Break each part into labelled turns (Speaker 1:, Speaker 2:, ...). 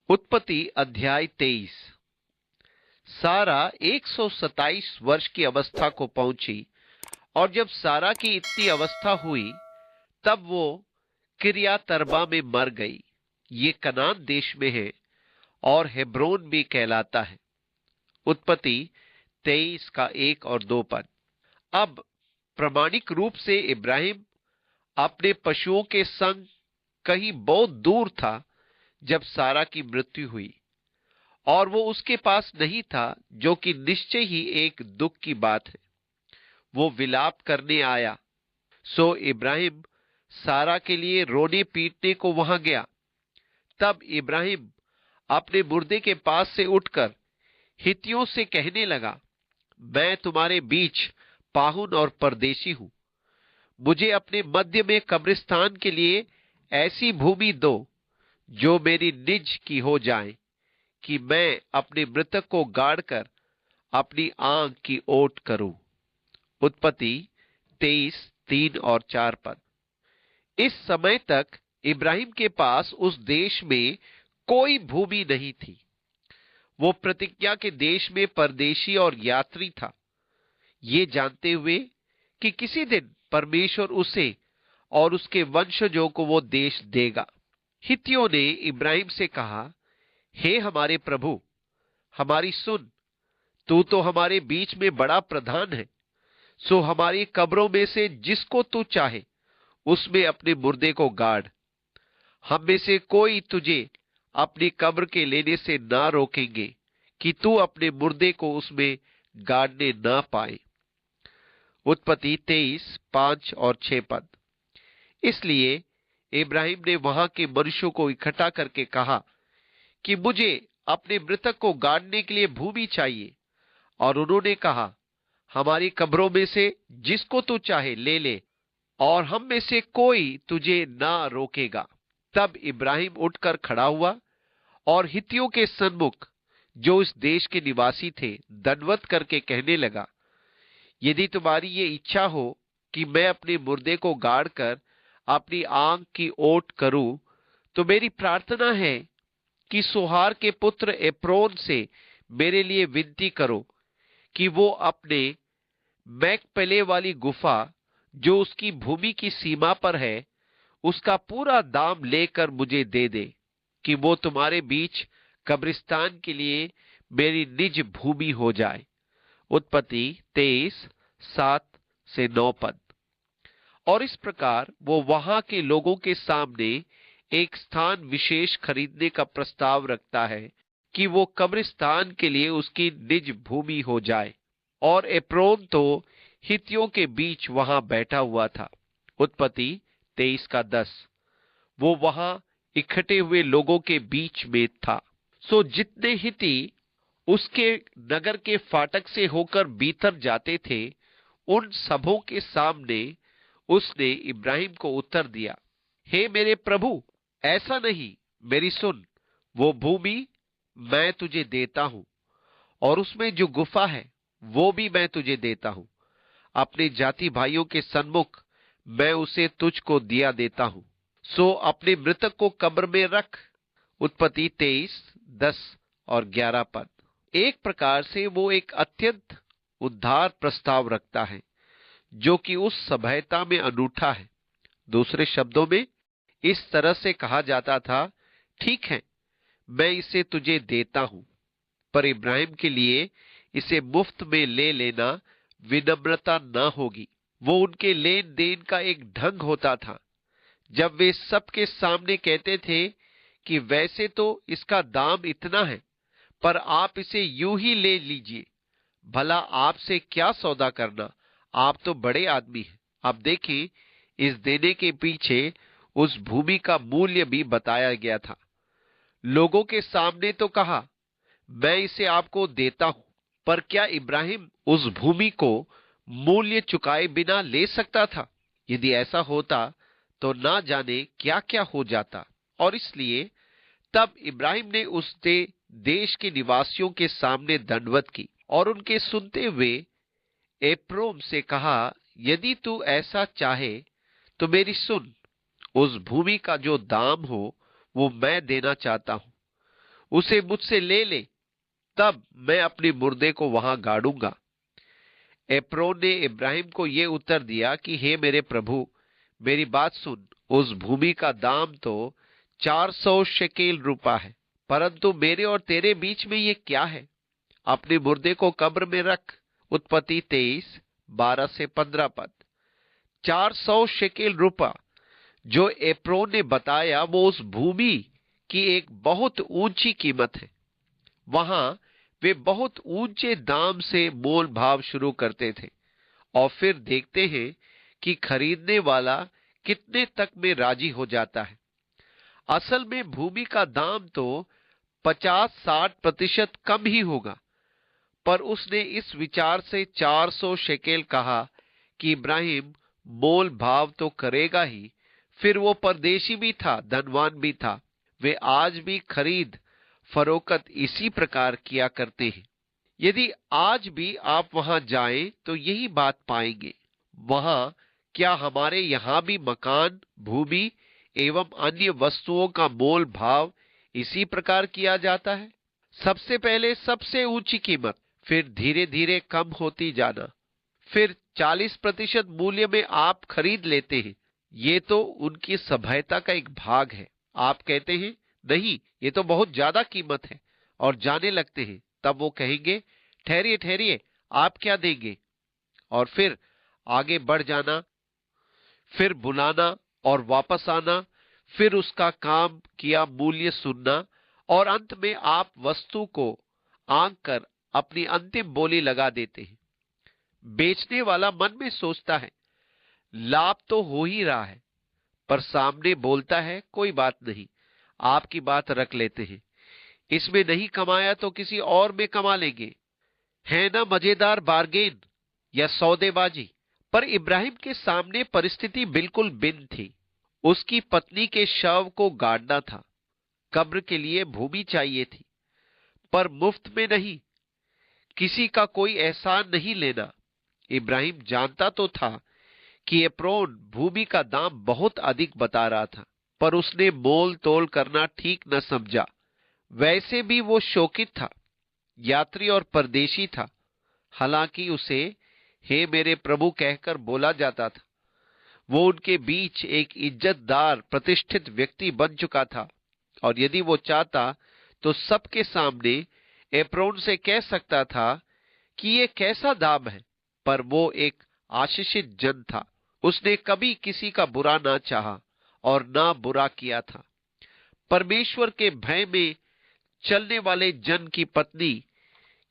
Speaker 1: उत्पत्ति अध्याय 23। सारा 127 वर्ष की अवस्था को पहुंची, और जब सारा की इतनी अवस्था हुई तब वो किर्यातर्बा में मर गई। ये कनान देश में है और हेब्रोन भी कहलाता है। उत्पत्ति 23 का 1 और 2 पद। अब प्रामाणिक रूप से इब्राहिम अपने पशुओं के संग कहीं बहुत दूर था जब सारा की मृत्यु हुई, और वो उसके पास नहीं था, जो कि निश्चय ही एक दुख की बात है। वो विलाप करने आया। सो इब्राहिम सारा के लिए रोने पीटने को वहां गया। तब इब्राहिम अपने मुर्दे के पास से उठकर हित्तियों से कहने लगा, मैं तुम्हारे बीच पाहुन और परदेशी हूं। मुझे अपने मध्य में कब्रिस्तान के लिए ऐसी भूमि दो जो मेरी निज की हो जाए, कि मैं अपने मृतक को गाड़कर अपनी आंख की ओट करूं। उत्पत्ति 23 3 और 4 पद। इस समय तक इब्राहिम के पास उस देश में कोई भूमि नहीं थी। वो प्रतिज्ञा के देश में परदेशी और यात्री था, ये जानते हुए कि किसी दिन परमेश्वर उसे और उसके वंशजों को वो देश देगा। हित्तियों ने इब्राहिम से कहा, हे हमारे प्रभु, हमारी सुन। तू तो हमारे बीच में बड़ा प्रधान है। सो हमारी कब्रों में से जिसको तू चाहे उसमें अपने मुर्दे को गाड़। हम में से कोई तुझे अपनी कब्र के लेने से ना रोकेंगे कि तू अपने मुर्दे को उसमें गाड़ने ना पाए। उत्पत्ति 23 5 और 6 पद। इसलिए इब्राहिम ने वहां के मनुष्यों को इकट्ठा करके कहा कि मुझे अपने मृतक को गाड़ने के लिए भूमि चाहिए। और उन्होंने कहा, हमारी कब्रों में से जिसको तू चाहे ले ले, और हम में से कोई तुझे ना रोकेगा। तब इब्राहिम उठकर खड़ा हुआ और हित्तियों के सन्मुख, जो इस देश के निवासी थे, दंडवत करके कहने लगा, यदि तुम्हारी ये इच्छा हो कि मैं अपने मुर्दे को गाड़कर अपनी आंख की ओट करूं, तो मेरी प्रार्थना है कि सोहार के पुत्र एप्रोन से मेरे लिए विनती करो कि वो अपने मैकपेले वाली गुफा, जो उसकी भूमि की सीमा पर है, उसका पूरा दाम लेकर मुझे दे दे, कि वो तुम्हारे बीच कब्रिस्तान के लिए मेरी निज भूमि हो जाए। उत्पत्ति 23 7 से 9 पद। और इस प्रकार वो वहां के लोगों के सामने एक स्थान विशेष खरीदने का प्रस्ताव रखता है कि वो कब्रिस्तान के लिए उसकी निज भूमि हो जाए। और एप्रोन तो हित्तियों के बीच वहां बैठा हुआ था। उत्पत्ति 23 का 10। वो वहां इकट्ठे हुए लोगों के बीच में था। सो जितने हित्ती उसके नगर के फाटक से होकर भीतर जाते थे, उन सबों के सामने उसने इब्राहिम को उत्तर दिया, हे मेरे प्रभु, ऐसा नहीं, मेरी सुन। वो भूमि मैं तुझे देता हूं, और उसमें जो गुफा है वो भी मैं तुझे देता हूं। अपने जाति भाइयों के सन्मुख मैं उसे तुझको दिया देता हूं। सो अपने मृतक को कब्र में रख। उत्पत्ति 23 10 और 11 पद। एक प्रकार से वो एक अत्यंत उद्धार प्रस्ताव रखता है, जो कि उस सभ्यता में अनूठा है। दूसरे शब्दों में इस तरह से कहा जाता था, ठीक है, मैं इसे तुझे देता हूं। पर इब्राहिम के लिए इसे मुफ्त में ले लेना विनम्रता न होगी। वो उनके लेन देन का एक ढंग होता था। जब वे सबके सामने कहते थे कि वैसे तो इसका दाम इतना है, पर आप इसे यूं ही ले लीजिए, भला आपसे क्या सौदा करना, आप तो बड़े आदमी हैं। आप देखिए, इस देने के पीछे उस भूमि का मूल्य भी बताया गया था। लोगों के सामने तो कहा, मैं इसे आपको देता हूं, पर क्या इब्राहिम उस भूमि को मूल्य चुकाए बिना ले सकता था? यदि ऐसा होता तो ना जाने क्या क्या हो जाता। और इसलिए तब इब्राहिम ने उस देश के निवासियों के सामने दंडवत की और उनके सुनते हुए एप्रोम से कहा, यदि तू ऐसा चाहे तो मेरी सुन। उस भूमि का जो दाम हो वो मैं देना चाहता हूं। उसे मुझसे ले ले, तब मैं अपने मुर्दे को वहां गाड़ूंगा। एप्रोन ने इब्राहिम को यह उत्तर दिया कि हे मेरे प्रभु, मेरी बात सुन, उस भूमि का दाम तो 400 शेकेल रूपा है, परंतु मेरे और तेरे बीच में ये क्या है? अपने मुर्दे को कब्र में रख। उत्पत्ति 23:12-15 पद। 400 शेकेल रूपा जो एप्रोन ने बताया, वो उस भूमि की एक बहुत ऊंची कीमत है। वहां वे बहुत ऊंचे दाम से मोल भाव शुरू करते थे और फिर देखते हैं कि खरीदने वाला कितने तक में राजी हो जाता है। असल में भूमि का दाम तो 50-60% कम ही होगा, पर उसने इस विचार से 400 शेकेल कहा कि इब्राहिम मोल भाव तो करेगा ही। फिर वो परदेशी भी था, धनवान भी था। वे आज भी खरीद फरोख्त इसी प्रकार किया करते हैं। यदि आज भी आप वहां जाएं तो यही बात पाएंगे। वहां क्या हमारे यहां भी मकान, भूमि एवं अन्य वस्तुओं का मोल भाव इसी प्रकार किया जाता है? सबसे पहले सबसे ऊंची कीमत, फिर धीरे धीरे कम होती जाना, फिर 40% मूल्य में आप खरीद लेते हैं। ये तो उनकी सभ्यता का एक भाग है। आप कहते हैं नहीं, ये तो बहुत ज्यादा कीमत है, और जाने लगते हैं। तब वो कहेंगे ठहरिए ठहरिए, आप क्या देंगे? और फिर आगे बढ़ जाना, फिर बुलाना और वापस आना, फिर उसका काम किया मूल्य सुनना, और अंत में आप वस्तु को आंक कर अपनी अंतिम बोली लगा देते हैं। बेचने वाला मन में सोचता है लाभ तो हो ही रहा है, पर सामने बोलता है कोई बात नहीं, आपकी बात रख लेते हैं, इसमें नहीं कमाया तो किसी और में कमा लेंगे। है ना मजेदार बार्गेन या सौदेबाजी? पर इब्राहिम के सामने परिस्थिति बिल्कुल भिन्न थी। उसकी पत्नी के शव को गाड़ना था, कब्र के लिए भूमि चाहिए थी, पर मुफ्त में नहीं, किसी का कोई एहसान नहीं लेना। इब्राहिम जानता तो था कि एप्रोन भूमि का दाम बहुत अधिक बता रहा था, पर उसने मोल तोल करना ठीक न समझा। वैसे भी वो शोकित था, यात्री और परदेशी था। हालांकि उसे हे मेरे प्रभु कहकर बोला जाता था। वो उनके बीच एक इज्जतदार प्रतिष्ठित व्यक्ति बन चुका था, और यदि वो चाहता तो सबके सामने एप्रोन से कह सकता था कि ये कैसा दाम है। पर वो एक आशीषित जन था। उसने कभी किसी का बुरा ना चाहा और ना बुरा किया था। परमेश्वर के भय में चलने वाले जन की पत्नी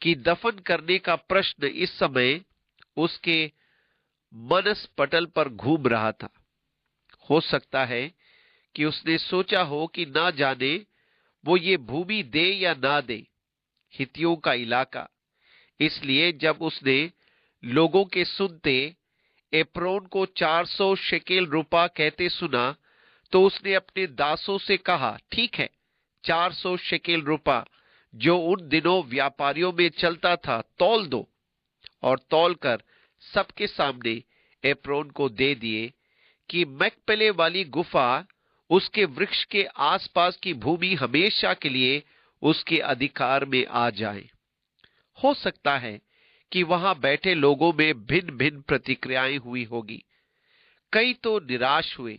Speaker 1: की दफन करने का प्रश्न इस समय उसके मनस पटल पर घूम रहा था। हो सकता है कि उसने सोचा हो कि ना जाने वो ये भूमि दे या ना दे, हित्तियों का इलाका। इसलिए जब उसने लोगों के सुनते एप्रोन को 400 शेकेल रूपा कहते सुना, तो उसने अपने दासों से कहा, ठीक है, 400 शेकेल रूपा जो उन दिनों व्यापारियों में चलता था, तौल दो। और तौल कर सबके सामने एप्रोन को दे दिए कि मैकपेले वाली गुफा, उसके वृक्ष के आसपास की भूमि हमेशा के लिए उसके अधिकार में आ जाए। हो सकता है कि वहां बैठे लोगों में भिन्न भिन्न प्रतिक्रियाएं हुई होगी। कई तो निराश हुए,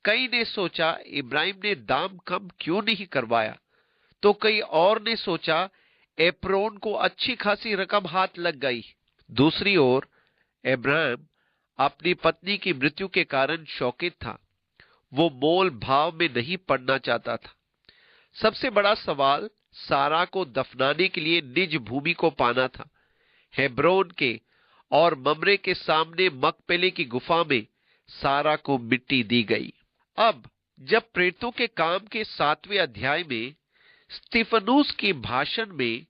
Speaker 1: कई ने सोचा इब्राहिम ने दाम कम क्यों नहीं करवाया, तो कई और ने सोचा एप्रोन को अच्छी खासी रकम हाथ लग गई। दूसरी ओर इब्राहिम अपनी पत्नी की मृत्यु के कारण शोकित था। वो मोल भाव में नहीं पड़ना चाहता था। सबसे बड़ा सवाल सारा को दफनाने के लिए निज भूमि को पाना था। हेब्रोन के और ममरे के सामने मकपेले की गुफा में सारा को मिट्टी दी गई। अब जब प्रेरितों के काम के 7वें अध्याय में स्तिफनुस के भाषण में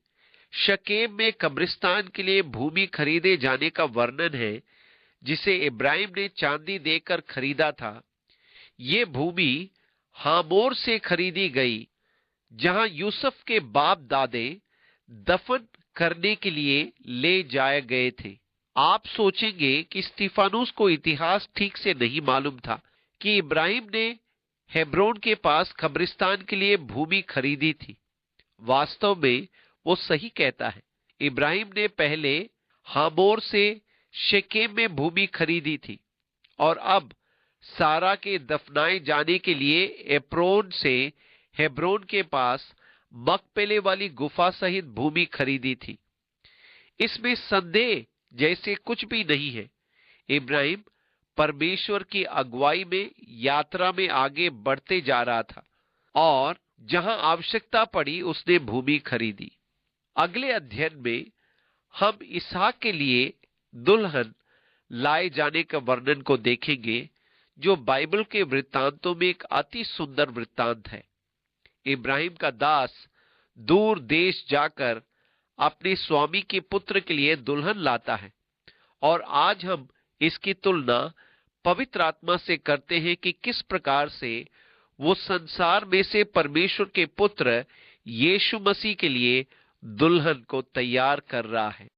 Speaker 1: शकेम में कब्रिस्तान के लिए भूमि खरीदे जाने का वर्णन है, जिसे इब्राहिम ने चांदी देकर खरीदा था। ये भूमि हामोर से खरीदी गई, जहां यूसुफ के बाप दादे दफन करने के लिए ले जाए गए थे। आप सोचेंगे कि स्तिफनुस को इतिहास ठीक से नहीं मालूम था कि इब्राहिम ने हेब्रोन के पास कब्रिस्तान के लिए भूमि खरीदी थी। वास्तव में वो सही कहता है। इब्राहिम ने पहले हामोर से शेकेम में भूमि खरीदी थी और अब सारा के दफनाए जाने के लिए एप्रोन से हेब्रोन के पास मकपेले वाली गुफा सहित भूमि खरीदी थी। इसमें संदेह जैसे कुछ भी नहीं है। इब्राहिम परमेश्वर की अगुवाई में यात्रा में आगे बढ़ते जा रहा था और जहां आवश्यकता पड़ी उसने भूमि खरीदी। अगले अध्ययन में हम इसहाक के लिए दुल्हन लाए जाने का वर्णन को देखेंगे, जो बाइबल के वृत्तांतों में एक अति सुंदर वृत्तांत है। इब्राहिम का दास दूर देश जाकर अपने स्वामी के पुत्र के लिए दुल्हन लाता है और आज हम इसकी तुलना पवित्र आत्मा से करते हैं कि किस प्रकार से वो संसार में से परमेश्वर के पुत्र यीशु मसीह के लिए दुल्हन को तैयार कर रहा है।